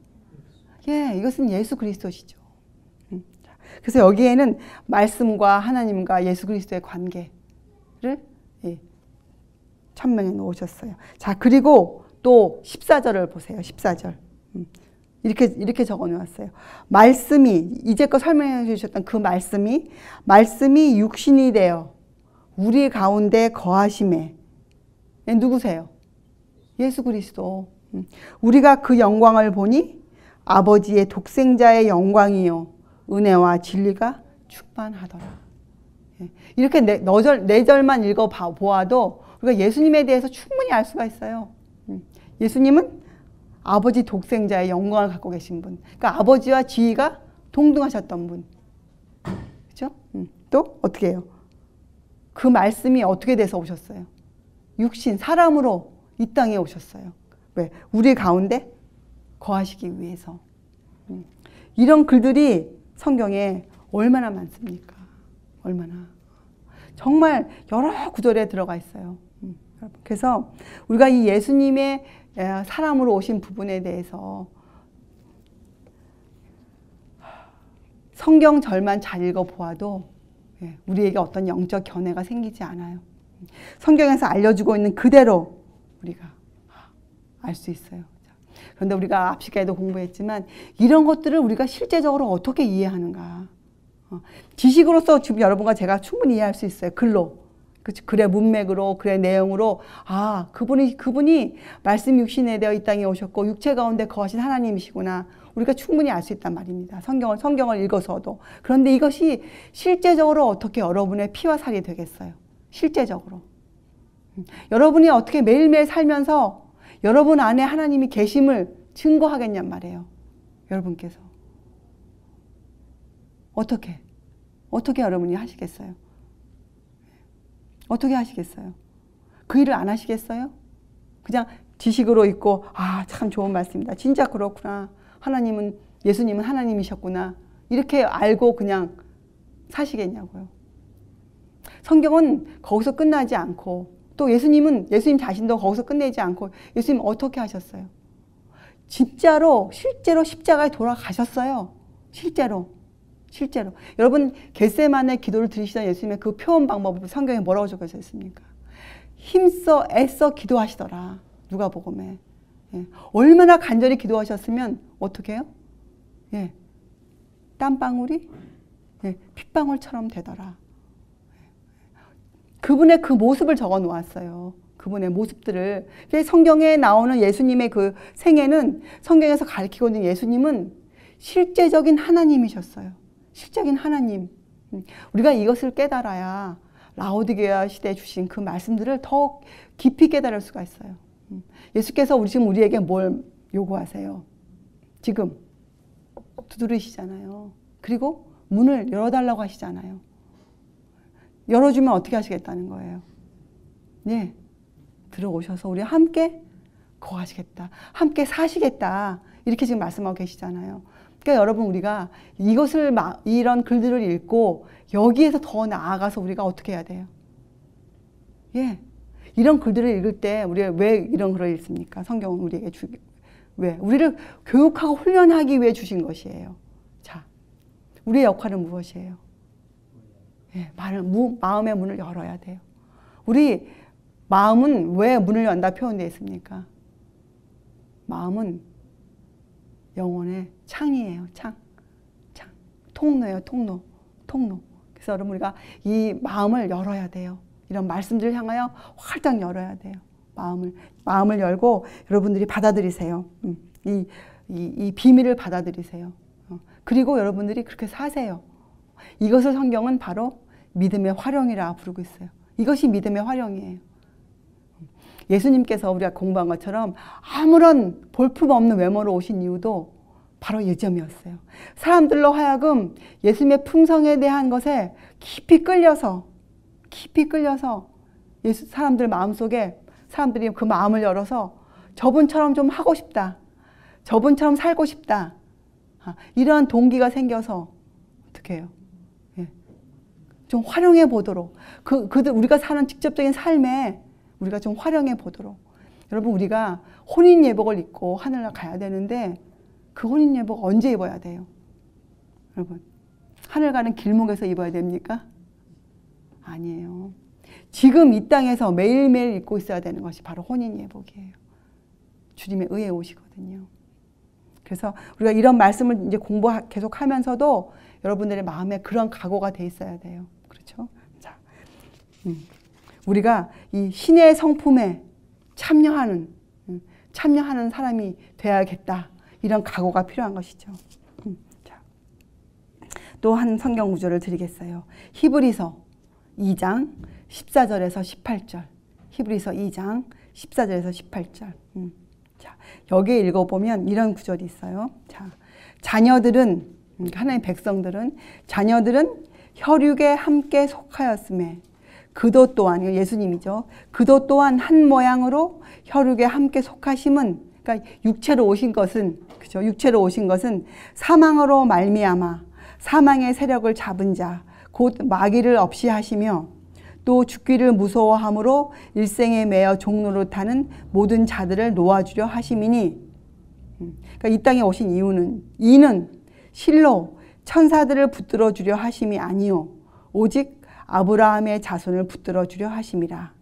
[SPEAKER 1] 이것은 예수 그리스도시죠. 그래서 여기에는 말씀과 하나님과 예수 그리스도의 관계를 천명해 놓으셨어요. 자, 그리고 또 14절을 보세요. 14절. 이렇게 적어 놓았어요. 말씀이, 이제껏 설명해 주셨던 그 말씀이 육신이 되어 우리 가운데 거하심에, 누구세요? 예수 그리스도. 우리가 그 영광을 보니 아버지의 독생자의 영광이요 은혜와 진리가 충만하더라. 이렇게 네 절만 읽어 보아도 우리가 예수님에 대해서 충분히 알 수가 있어요. 예수님은 아버지 독생자의 영광을 갖고 계신 분. 그러니까 아버지와 지위가 동등하셨던 분. 그렇죠? 또 어떻게 해요? 그 말씀이 어떻게 돼서 오셨어요? 육신, 사람으로 이 땅에 오셨어요. 왜? 우리 가운데 거하시기 위해서. 이런 글들이 성경에 얼마나 많습니까? 얼마나. 정말 여러 구절에 들어가 있어요. 그래서 우리가 이 예수님의 사람으로 오신 부분에 대해서 성경 절만 잘 읽어보아도 우리에게 어떤 영적 견해가 생기지 않아요. 성경에서 알려주고 있는 그대로 우리가 알 수 있어요. 그런데 우리가 앞시까지도 공부했지만 이런 것들을 우리가 실제적으로 어떻게 이해하는가. 지식으로서 지금 여러분과 제가 충분히 이해할 수 있어요. 글로. 글의 문맥으로, 글의 내용으로, 그분이 말씀 육신에 되어 이 땅에 오셨고 육체 가운데 거하신 하나님이시구나. 우리가 충분히 알 수 있단 말입니다. 성경을 읽어서도. 그런데 이것이 실제적으로 어떻게 여러분의 피와 살이 되겠어요? 실제적으로. 여러분이 어떻게 매일매일 살면서 여러분 안에 하나님이 계심을 증거하겠냔 말이에요. 여러분께서. 어떻게 여러분이 하시겠어요? 어떻게 하시겠어요? 그 일을 안 하시겠어요? 그냥 지식으로 읽고 참 좋은 말씀이다. 진짜 그렇구나. 예수님은 하나님이셨구나. 이렇게 알고 그냥 사시겠냐고요. 성경은 거기서 끝나지 않고 또 예수님 자신도 거기서 끝내지 않고 예수님 어떻게 하셨어요? 실제로 십자가에 돌아가셨어요. 실제로. 여러분 겟세마네 기도를 들으시던 예수님의 그 표현 방법을 성경에 뭐라고 적혀져 있습니까? 힘써 애써 기도하시더라. 누가복음에. 얼마나 간절히 기도하셨으면 어떻게 해요? 땀방울이 핏방울처럼 되더라. 그분의 그 모습을 적어 놓았어요. 그분의 모습들을. 성경에 나오는 예수님의 그 생애는 성경에서 가르치고 있는 예수님은 실제적인 하나님이셨어요. 실적인 하나님. 우리가 이것을 깨달아야 라오디게아 시대에 주신 그 말씀들을 더 깊이 깨달을 수가 있어요. 예수께서 지금 우리에게 뭘 요구하세요? 지금 두드리시잖아요. 그리고 문을 열어달라고 하시잖아요. 열어주면 어떻게 하시겠다는 거예요? 네, 들어오셔서 우리 함께 거하시겠다. 함께 사시겠다. 이렇게 지금 말씀하고 계시잖아요. 그러니까 여러분 우리가 이런 글들을 읽고 여기에서 더 나아가서 우리가 어떻게 해야 돼요? 예, 이런 글들을 읽을 때 우리가 왜 이런 글을 읽습니까? 성경은 우리에게 왜? 우리를 교육하고 훈련하기 위해 주신 것이에요. 자, 우리의 역할은 무엇이에요? 예, 마음의 문을 열어야 돼요. 우리 마음은 왜 문을 연다 표현되어 있습니까? 마음은 영혼의 창이에요. 창. 통로예요. 통로. 그래서 여러분 우리가 이 마음을 열어야 돼요. 이런 말씀들을 향하여 활짝 열어야 돼요. 마음을 열고 여러분들이 받아들이세요. 이 비밀을 받아들이세요. 그리고 여러분들이 그렇게 사세요. 이것을 성경은 바로 믿음의 활용이라 부르고 있어요. 이것이 믿음의 활용이에요. 예수님께서 우리가 공부한 것처럼 아무런 볼품없는 외모로 오신 이유도 바로 이 점이었어요. 사람들로 하여금 예수님의 품성에 대한 것에 깊이 끌려서 사람들 마음속에 사람들이 그 마음을 열어서 저분처럼 좀 하고 싶다. 저분처럼 살고 싶다. 이러한 동기가 생겨서 어떻게 해요? 예. 좀 활용해 보도록 우리가 사는 직접적인 삶에 우리가 좀 활용해 보도록. 여러분 우리가 혼인 예복을 입고 하늘나라 가야 되는데 그 혼인 예복 언제 입어야 돼요? 여러분 하늘 가는 길목에서 입어야 됩니까? 아니에요. 지금 이 땅에서 매일매일 입고 있어야 되는 것이 바로 혼인 예복이에요. 주님의 의에 오시거든요. 그래서 우리가 이런 말씀을 이제 계속 하면서도 여러분들의 마음에 그런 각오가 돼 있어야 돼요. 그렇죠? 자, 우리가 이 신의 성품에 참여하는 사람이 돼야겠다. 이런 각오가 필요한 것이죠. 또 한 성경 구절을 드리겠어요. 히브리서 2장 14절에서 18절. 히브리서 2장 14절에서 18절. 자, 여기에 읽어보면 이런 구절이 있어요. 자, 자녀들은 하나님의 자녀들은 혈육에 함께 속하였음에 그도 또한 예수님이죠. 그도 또한 한 모양으로 혈육에 함께 속하심은 그러니까 육체로 오신 것은 그죠? 육체로 오신 것은 사망으로 말미암아 사망의 세력을 잡은 자 곧 마귀를 없이 하시며 또 죽기를 무서워함으로 일생에 매여 종로로 타는 모든 자들을 놓아주려 하심이니 그러니까 이 땅에 오신 이는 실로 천사들을 붙들어 주려 하심이 아니요 오직 아브라함의 자손을 붙들어 주려 하심이라.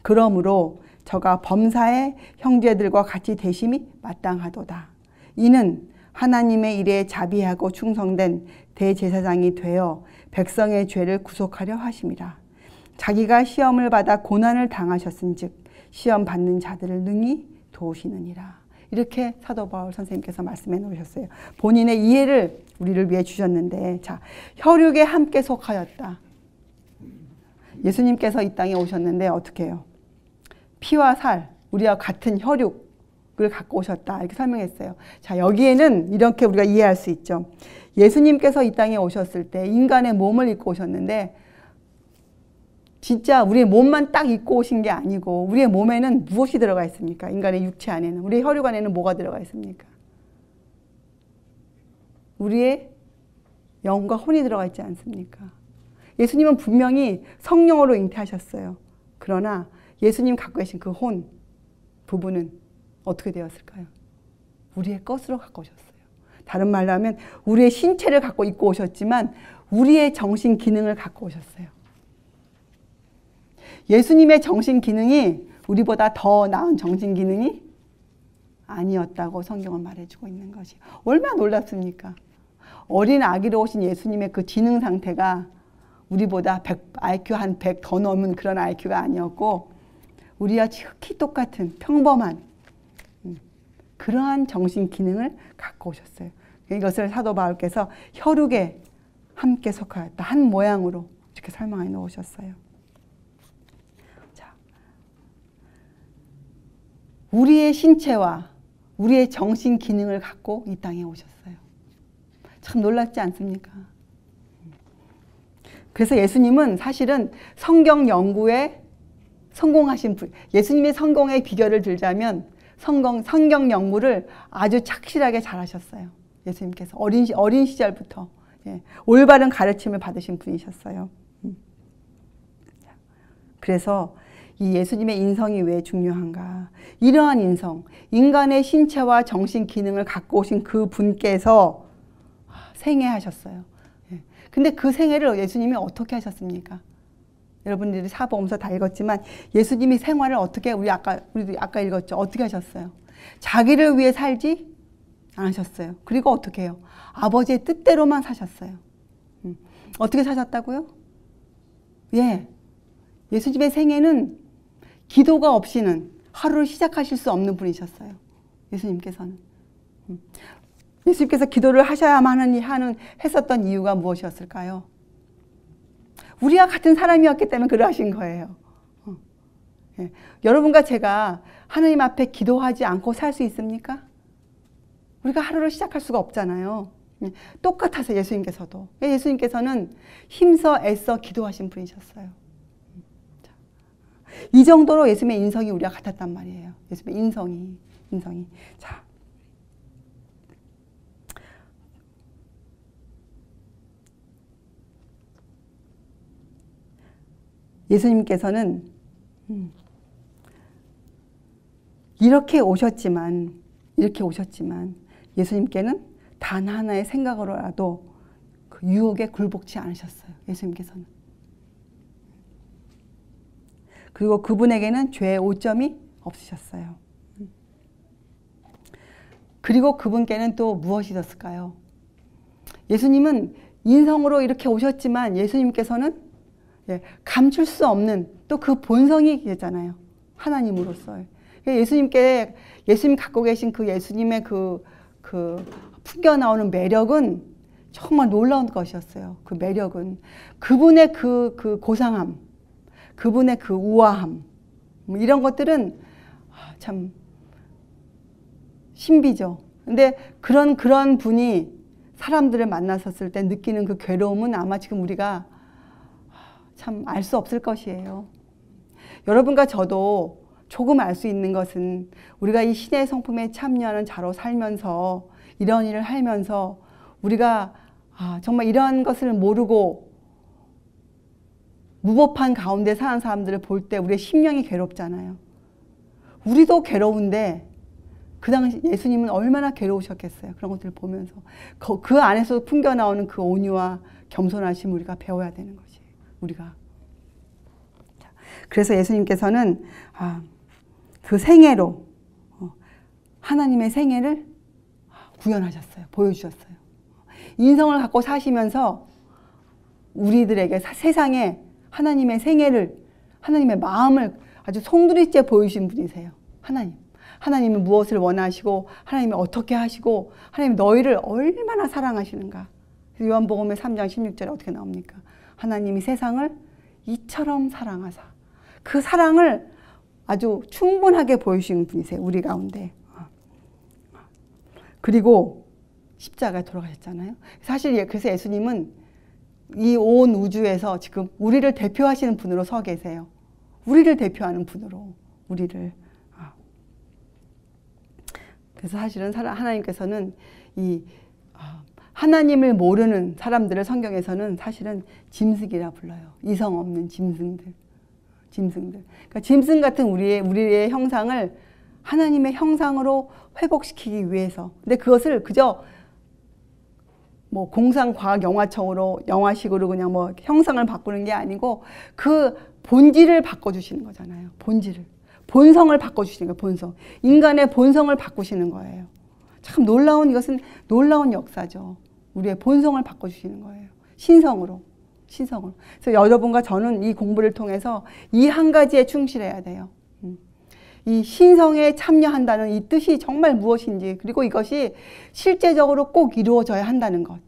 [SPEAKER 1] 그러므로 저가 범사의 형제들과 같이 되심이 마땅하도다. 이는 하나님의 일에 자비하고 충성된 대제사장이 되어 백성의 죄를 구속하려 하심이라. 자기가 시험을 받아 고난을 당하셨은즉 시험 받는 자들을 능히 도우시느니라. 이렇게 사도 바울 선생님께서 말씀해 놓으셨어요. 본인의 이해를 우리를 위해 주셨는데, 자, 혈육에 함께 속하였다. 예수님께서 이 땅에 오셨는데 어떻게 해요? 피와 살, 우리와 같은 혈육을 갖고 오셨다. 이렇게 설명했어요. 자, 여기에는 이렇게 우리가 이해할 수 있죠. 예수님께서 이 땅에 오셨을 때 인간의 몸을 입고 오셨는데 진짜 우리의 몸만 딱 입고 오신 게 아니고 우리의 몸에는 무엇이 들어가 있습니까? 인간의 육체 안에는, 우리의 혈육 안에는 뭐가 들어가 있습니까? 우리의 영과 혼이 들어가 있지 않습니까? 예수님은 분명히 성령으로 잉태하셨어요. 그러나 예수님 갖고 계신 그 혼 부분은 어떻게 되었을까요? 우리의 것으로 갖고 오셨어요. 다른 말로 하면 우리의 신체를 갖고 입고 오셨지만 우리의 정신 기능을 갖고 오셨어요. 예수님의 정신 기능이 우리보다 더 나은 정신 기능이 아니었다고 성경은 말해주고 있는 것이 얼마나 놀랍습니까? 어린 아기로 오신 예수님의 그 지능 상태가 우리보다 IQ 한 100 더 넘은 그런 IQ가 아니었고 우리와 지극히 똑같은 평범한 그러한 정신 기능을 갖고 오셨어요. 이것을 사도 바울께서 혈육에 함께 속하였다. 한 모양으로 이렇게 설명해 놓으셨어요. 우리의 신체와 우리의 정신 기능을 갖고 이 땅에 오셨어요. 참 놀랍지 않습니까? 그래서 예수님은 사실은 성경 연구에 성공하신 분, 예수님의 성공의 비결을 들자면 성경 연구를 아주 착실하게 잘하셨어요. 예수님께서 어린 시절부터 올바른 가르침을 받으신 분이셨어요. 그래서 이 예수님의 인성이 왜 중요한가? 이러한 인성, 인간의 신체와 정신 기능을 갖고 오신 그 분께서 생애하셨어요. 근데 그 생애를 예수님이 어떻게 하셨습니까? 여러분들이 사복음서 다 읽었지만 예수님이 생활을 어떻게 우리도 아까 읽었죠. 어떻게 하셨어요? 자기를 위해 살지 않으셨어요. 그리고 어떻게 해요? 아버지의 뜻대로만 사셨어요. 어떻게 사셨다고요? 예수님의 생애는 기도가 없이는 하루를 시작하실 수 없는 분이셨어요. 예수님께서는. 예수님께서 기도를 하셔야만 했었던 이유가 무엇이었을까요? 우리와 같은 사람이었기 때문에 그러하신 거예요. 여러분과 제가 하나님 앞에 기도하지 않고 살 수 있습니까? 우리가 하루를 시작할 수가 없잖아요. 똑같아서 예수님께서도. 예수님께서는 힘써 애써 기도하신 분이셨어요. 이 정도로 예수님의 인성이 우리와 같았단 말이에요. 예수님의 인성이. 자. 예수님께서는 이렇게 오셨지만 예수님께는 단 하나의 생각으로라도 그 유혹에 굴복치 않으셨어요. 예수님께서는. 그리고 그분에게는 죄의 오점이 없으셨어요. 그리고 그분께는 또 무엇이 있었을까요? 예수님은 인성으로 이렇게 오셨지만 예수님께서는 감출 수 없는 또 그 본성이 계잖아요. 하나님으로서. 예수님 갖고 계신 그 예수님의 그 풍겨 나오는 매력은 정말 놀라운 것이었어요. 그 매력은 그분의 그 고상함, 그분의 그 우아함, 이런 것들은 참 신비죠. 근데 그런 분이 사람들을 만났었을 때 느끼는 그 괴로움은 아마 지금 우리가 참 알 수 없을 것이에요. 여러분과 저도 조금 알 수 있는 것은 우리가 이 신의 성품에 참여하는 자로 살면서 이런 일을 하면서 우리가 정말 이러한 것을 모르고 무법한 가운데 사는 사람들을 볼 때 우리의 심령이 괴롭잖아요. 우리도 괴로운데 그 당시 예수님은 얼마나 괴로우셨겠어요. 그런 것들을 보면서 그 안에서 풍겨 나오는 그 온유와 겸손하심 우리가 배워야 되는 것이에요. 우리가. 그래서 예수님께서는 그 생애로 하나님의 생애를 구현하셨어요. 보여주셨어요. 인성을 갖고 사시면서 우리들에게 세상에 하나님의 생애를, 하나님의 마음을 아주 송두리째 보여주신 분이세요. 하나님은 무엇을 원하시고 하나님이 어떻게 하시고 하나님이 너희를 얼마나 사랑하시는가. 요한복음의 3장 16절에 어떻게 나옵니까? 하나님이 세상을 이처럼 사랑하사. 그 사랑을 아주 충분하게 보여주신 분이세요. 우리 가운데. 그리고 십자가에 돌아가셨잖아요. 사실 그래서 예수님은 이 온 우주에서 지금 우리를 대표하시는 분으로 서 계세요. 우리를 대표하는 분으로. 우리를. 그래서 사실은 하나님께서는 이 하나님을 모르는 사람들을 성경에서는 사실은 짐승이라 불러요. 이성 없는 짐승들. 그러니까 짐승 같은 우리의 형상을 하나님의 형상으로 회복시키기 위해서. 근데 그것을 그저 뭐 공상과학영화청으로 영화식으로 그냥 뭐 형상을 바꾸는 게 아니고 그 본질을 바꿔주시는 거잖아요. 본성을 바꿔주시는 거예요. 본성. 인간의 본성을 바꾸시는 거예요. 참 이것은 놀라운 역사죠. 우리의 본성을 바꿔주시는 거예요. 신성으로. 그래서 여러분과 저는 이 공부를 통해서 이 한 가지에 충실해야 돼요. 이 신성에 참여한다는 이 뜻이 정말 무엇인지, 그리고 이것이 실제적으로 꼭 이루어져야 한다는 것.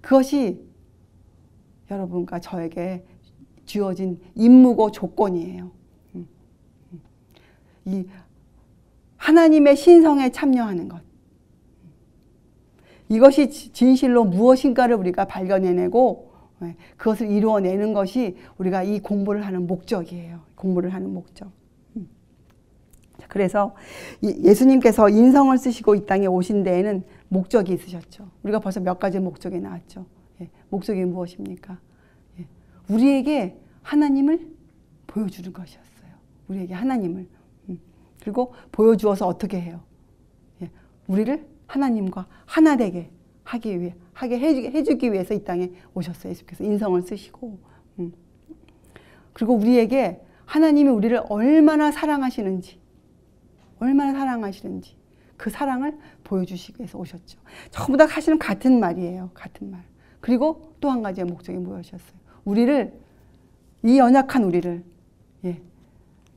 [SPEAKER 1] 그것이 여러분과 저에게 주어진 임무고 조건이에요. 하나님의 신성에 참여하는 것. 이것이 진실로 무엇인가를 우리가 발견해내고 그것을 이루어내는 것이 우리가 이 공부를 하는 목적이에요. 공부를 하는 목적. 그래서 예수님께서 인성을 쓰시고 이 땅에 오신 데에는 목적이 있으셨죠. 우리가 벌써 몇 가지 목적이 나왔죠. 목적이 무엇입니까? 우리에게 하나님을 보여주는 것이었어요. 우리에게 하나님을. 그리고 보여주어서 어떻게 해요? 우리를 하나님과 하나 되게 하게 해주기 위해서 이 땅에 오셨어요. 예수께서 인성을 쓰시고. 그리고 우리에게 하나님이 우리를 얼마나 사랑하시는지 그 사랑을 보여주시기 위해서 오셨죠. 전부 다 사실은 같은 말이에요. 같은 말. 그리고 또 한 가지의 목적이 무엇이었어요? 우리를, 이 연약한 우리를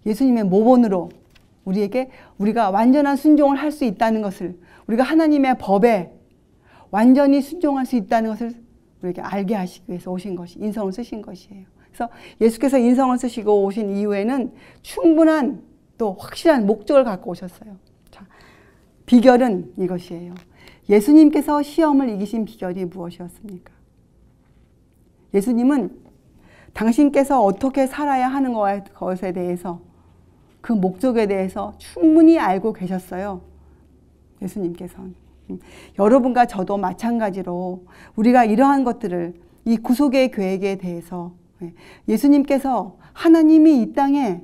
[SPEAKER 1] 예수님의 모본으로 우리가 완전한 순종을 할 수 있다는 것을, 우리가 하나님의 법에 완전히 순종할 수 있다는 것을 우리에게 알게 하시기 위해서 오신 것이, 인성을 쓰신 것이에요. 그래서 예수께서 인성을 쓰시고 오신 이후에는 충분한 또 확실한 목적을 갖고 오셨어요. 자, 비결은 이것이에요. 예수님께서 시험을 이기신 비결이 무엇이었습니까? 예수님은 당신께서 어떻게 살아야 하는 것에 대해서, 그 목적에 대해서 충분히 알고 계셨어요. 예수님께서는. 여러분과 저도 마찬가지로 우리가 이러한 것들을, 이 구속의 계획에 대해서 예수님께서 하나님이 이 땅에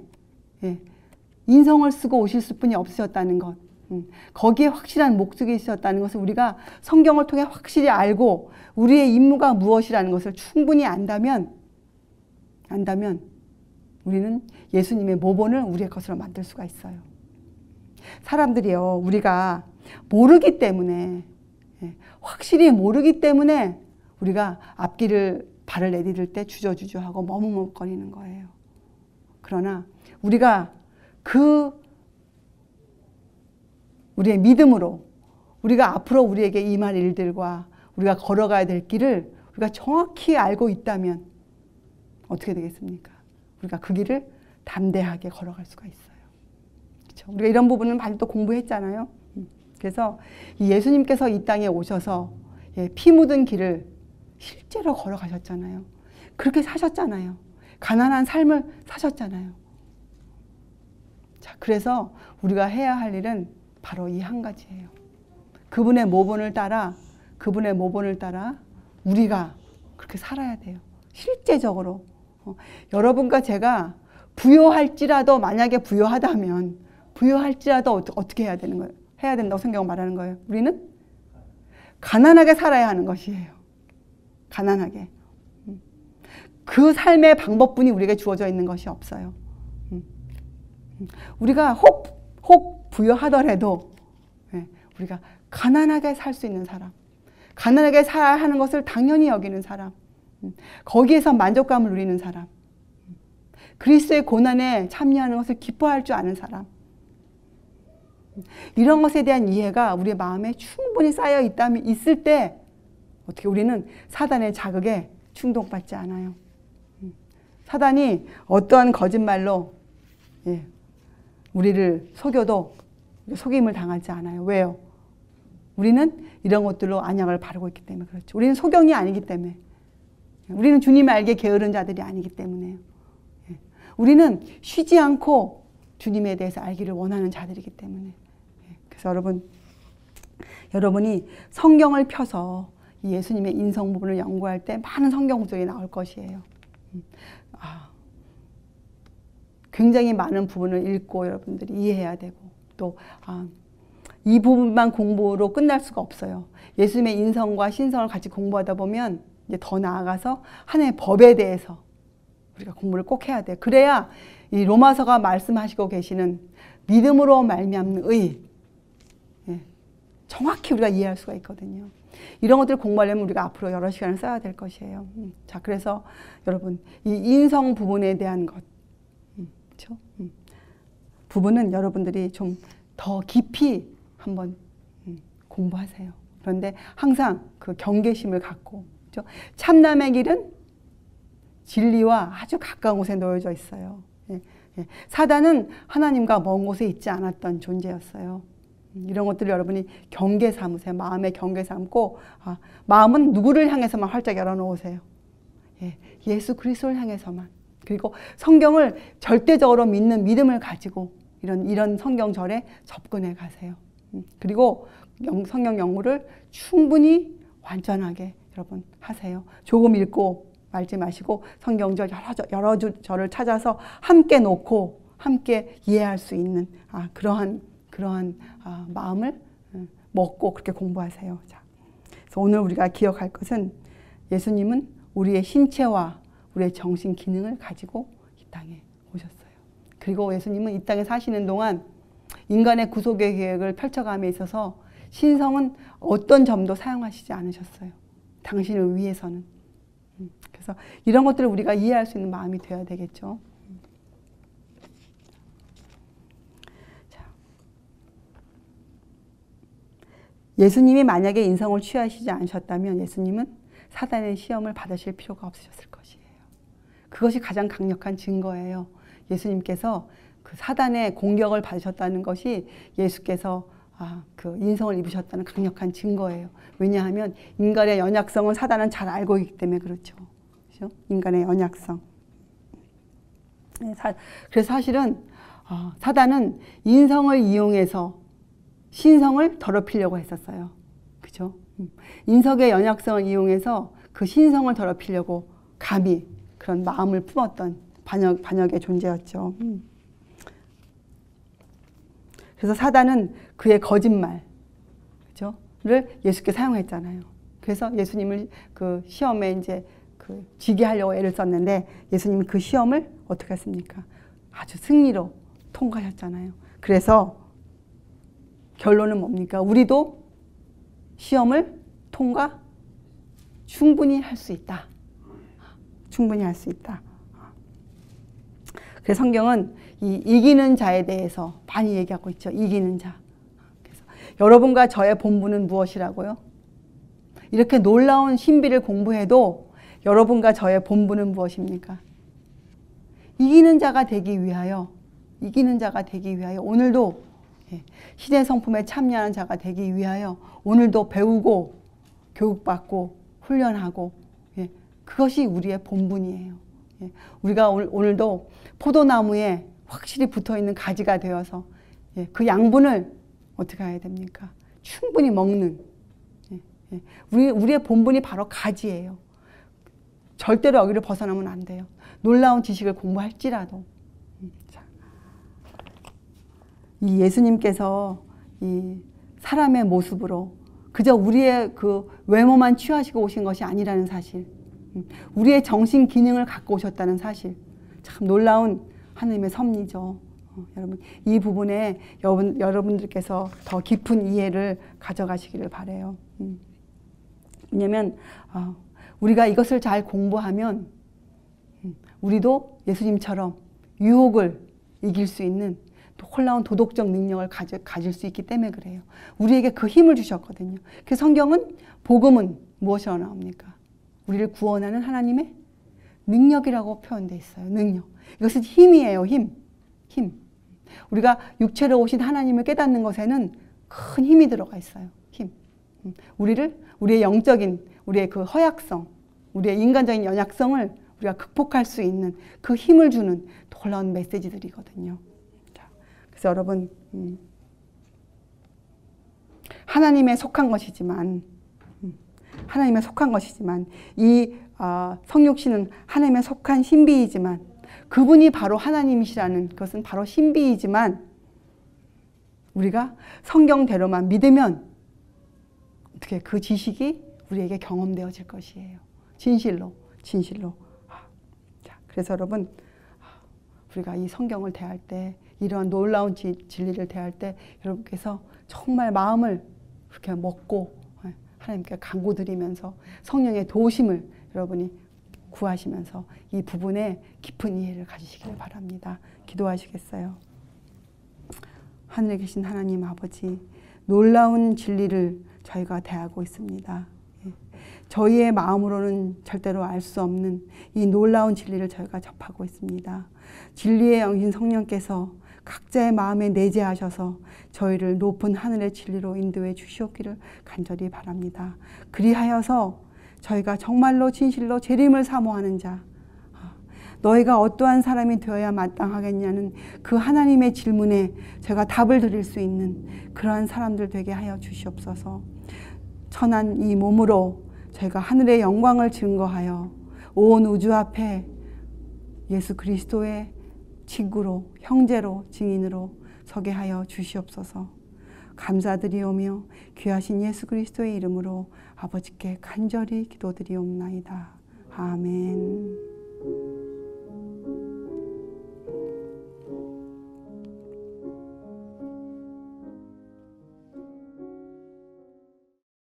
[SPEAKER 1] 인성을 쓰고 오실 뿐이 없으셨다는 것, 거기에 확실한 목적이 있었다는 것을 우리가 성경을 통해 확실히 알고 우리의 임무가 무엇이라는 것을 충분히 안다면 우리는 예수님의 모본을 우리의 것으로 만들 수가 있어요. 사람들이요, 우리가 모르기 때문에, 확실히 모르기 때문에 우리가 앞길을 발을 내디딜 때 주저주저하고 머뭇머뭇거리는 거예요. 그러나 우리가 우리의 믿음으로 우리가 앞으로 우리에게 임할 일들과 우리가 걸어가야 될 길을 우리가 정확히 알고 있다면 어떻게 되겠습니까? 우리가 그 길을 담대하게 걸어갈 수가 있어요. 그렇죠? 우리가 이런 부분은 많이 또 공부했잖아요. 그래서 예수님께서 이 땅에 오셔서 피 묻은 길을 실제로 걸어가셨잖아요. 그렇게 사셨잖아요. 가난한 삶을 사셨잖아요. 자, 그래서 우리가 해야 할 일은 바로 이 한 가지예요. 그분의 모본을 따라 우리가 그렇게 살아야 돼요. 실제적으로. 여러분과 제가 부요할지라도, 만약에 부요하다면 부요할지라도 어떻게 해야 되는 거예요? 해야 된다고 성경은 말하는 거예요. 우리는 가난하게 살아야 하는 것이에요. 가난하게. 그 삶의 방법뿐이 우리에게 주어져 있는 것이 없어요. 우리가 혹 부여하더라도 우리가 가난하게 살 수 있는 사람, 가난하게 살아야 하는 것을 당연히 여기는 사람, 거기에서 만족감을 누리는 사람, 그리스도의 고난에 참여하는 것을 기뻐할 줄 아는 사람, 이런 것에 대한 이해가 우리의 마음에 충분히 쌓여 있을 때 어떻게 우리는 사단의 자극에 충동받지 않아요. 사단이 어떠한 거짓말로 우리를 속여도 속임을 당하지 않아요. 왜요? 우리는 이런 것들로 안약을 바르고 있기 때문에 그렇죠. 우리는 소경이 아니기 때문에, 우리는 주님을 알게 게으른 자들이 아니기 때문에요. 우리는 쉬지 않고 주님에 대해서 알기를 원하는 자들이기 때문에. 그래서 여러분이 성경을 펴서 이 예수님의 인성 부분을 연구할 때 많은 성경 구절이 나올 것이에요. 굉장히 많은 부분을 읽고 여러분들이 이해해야 되고, 또 이 부분만 공부로 끝날 수가 없어요. 예수님의 인성과 신성을 같이 공부하다 보면 이제 더 나아가서 하나님의 법에 대해서 우리가 공부를 꼭 해야 돼요. 그래야 이 로마서가 말씀하시고 계시는 믿음으로 말미암는 의, 정확히 우리가 이해할 수가 있거든요. 이런 것들을 공부하려면 우리가 앞으로 여러 시간을 써야 될 것이에요. 자, 그래서 여러분, 이 인성 부분에 대한 것, 그렇죠? 부분은 여러분들이 좀 더 깊이 한번 공부하세요. 그런데 항상 그 경계심을 갖고, 그렇죠? 참남의 길은 진리와 아주 가까운 곳에 놓여져 있어요. 예, 사단은 하나님과 먼 곳에 있지 않았던 존재였어요. 이런 것들을 여러분이 경계 삼으세요. 마음에 경계 삼고 마음은 누구를 향해서만 활짝 열어놓으세요. 예, 예수 그리스도를 향해서만. 그리고 성경을 절대적으로 믿는 믿음을 가지고 이런 성경절에 접근해 가세요. 그리고 성경 연구를 충분히 완전하게 여러분 하세요. 조금 읽고 말지 마시고 성경절 여러 절을 찾아서 함께 놓고 함께 이해할 수 있는 그러한 마음을 먹고 그렇게 공부하세요. 자, 그래서 오늘 우리가 기억할 것은 예수님은 우리의 신체와 우리의 정신 기능을 가지고 이 땅에 오셨어요. 그리고 예수님은 이 땅에 사시는 동안 인간의 구속의 계획을 펼쳐감에 있어서 신성은 어떤 점도 사용하시지 않으셨어요. 당신을 위해서는. 그래서 이런 것들을 우리가 이해할 수 있는 마음이 되어야 되겠죠. 자. 예수님이 만약에 인성을 취하시지 않으셨다면 예수님은 사단의 시험을 받으실 필요가 없으셨을 것이에요. 그것이 가장 강력한 증거예요. 예수님께서 그 사단의 공격을 받으셨다는 것이 예수께서 그 인성을 입으셨다는 강력한 증거예요. 왜냐하면 인간의 연약성을 사단은 잘 알고 있기 때문에 그렇죠. 그렇죠? 인간의 연약성. 그래서 사실은 사단은 인성을 이용해서 신성을 더럽히려고 했었어요. 그죠? 인성의 연약성을 이용해서 그 신성을 더럽히려고 감히 그런 마음을 품었던 반역의 존재였죠. 그래서 사단은 그의 거짓말, 그죠?를 예수께 사용했잖아요. 그래서 예수님을 그 시험에 이제 그 지게 하려고 애를 썼는데 예수님이 그 시험을 어떻게 했습니까? 아주 승리로 통과하셨잖아요. 그래서 결론은 뭡니까? 우리도 시험을 통과 충분히 할 수 있다. 충분히 할 수 있다. 그래서 성경은 이 이기는 자에 대해서 많이 얘기하고 있죠. 이기는 자. 그래서 여러분과 저의 본분은 무엇이라고요? 이렇게 놀라운 신비를 공부해도 여러분과 저의 본분은 무엇입니까? 이기는 자가 되기 위하여 오늘도 시대 성품에 참여하는 자가 되기 위하여 오늘도 배우고 교육받고 훈련하고 그것이 우리의 본분이에요. 우리가 오늘도 포도나무에 확실히 붙어있는 가지가 되어서 그 양분을 어떻게 해야 됩니까? 충분히 먹는 우리의 본분이 바로 가지예요. 절대로 여기를 벗어나면 안 돼요. 놀라운 지식을 공부할지라도. 이 예수님께서 이 사람의 모습으로 그저 우리의 그 외모만 취하시고 오신 것이 아니라는 사실, 우리의 정신 기능을 갖고 오셨다는 사실, 참 놀라운 하나님의 섭리죠. 여러분 이 부분에 여러분들께서 더 깊은 이해를 가져가시기를 바라요. 왜냐하면 우리가 이것을 잘 공부하면 우리도 예수님처럼 유혹을 이길 수 있는 놀라운 도덕적 능력을 가질 수 있기 때문에 그래요. 우리에게 그 힘을 주셨거든요. 그 성경은 복음은 무엇이라고 나옵니까? 우리를 구원하는 하나님의 능력이라고 표현되어 있어요. 능력. 이것은 힘이에요. 힘. 우리가 육체로 오신 하나님을 깨닫는 것에는 큰 힘이 들어가 있어요. 힘. 우리의 영적인, 우리의 그 허약성, 우리의 인간적인 연약성을 우리가 극복할 수 있는 그 힘을 주는 놀라운 메시지들이거든요. 그래서 여러분, 하나님에 속한 것이지만 이 성육신은 하나님에 속한 신비이지만 그분이 바로 하나님이시라는 것은 바로 신비이지만 우리가 성경대로만 믿으면 어떻게 그 지식이 우리에게 경험되어질 것이에요. 진실로. 자, 그래서 여러분 우리가 이 성경을 대할 때 이러한 놀라운 진리를 대할 때 여러분께서 정말 마음을 그렇게 먹고 하나님께 간구드리면서 성령의 도우심을 여러분이 구하시면서 이 부분에 깊은 이해를 가지시기를 바랍니다. 기도하시겠어요? 하늘에 계신 하나님 아버지, 놀라운 진리를 저희가 대하고 있습니다. 저희의 마음으로는 절대로 알 수 없는 이 놀라운 진리를 저희가 접하고 있습니다. 진리의 영신 성령께서 각자의 마음에 내재하셔서 저희를 높은 하늘의 진리로 인도해 주시옵기를 간절히 바랍니다. 그리하여서 저희가 정말로 진실로 재림을 사모하는 자, 너희가 어떠한 사람이 되어야 마땅하겠냐는 그 하나님의 질문에 제가 답을 드릴 수 있는 그러한 사람들 되게 하여 주시옵소서. 천한 이 몸으로 저희가 하늘의 영광을 증거하여 온 우주 앞에 예수 그리스도의 친구로, 형제로, 증인으로 서게 하여 주시옵소서. 감사드리오며 귀하신 예수 그리스도의 이름으로 아버지께 간절히 기도드리옵나이다. 아멘.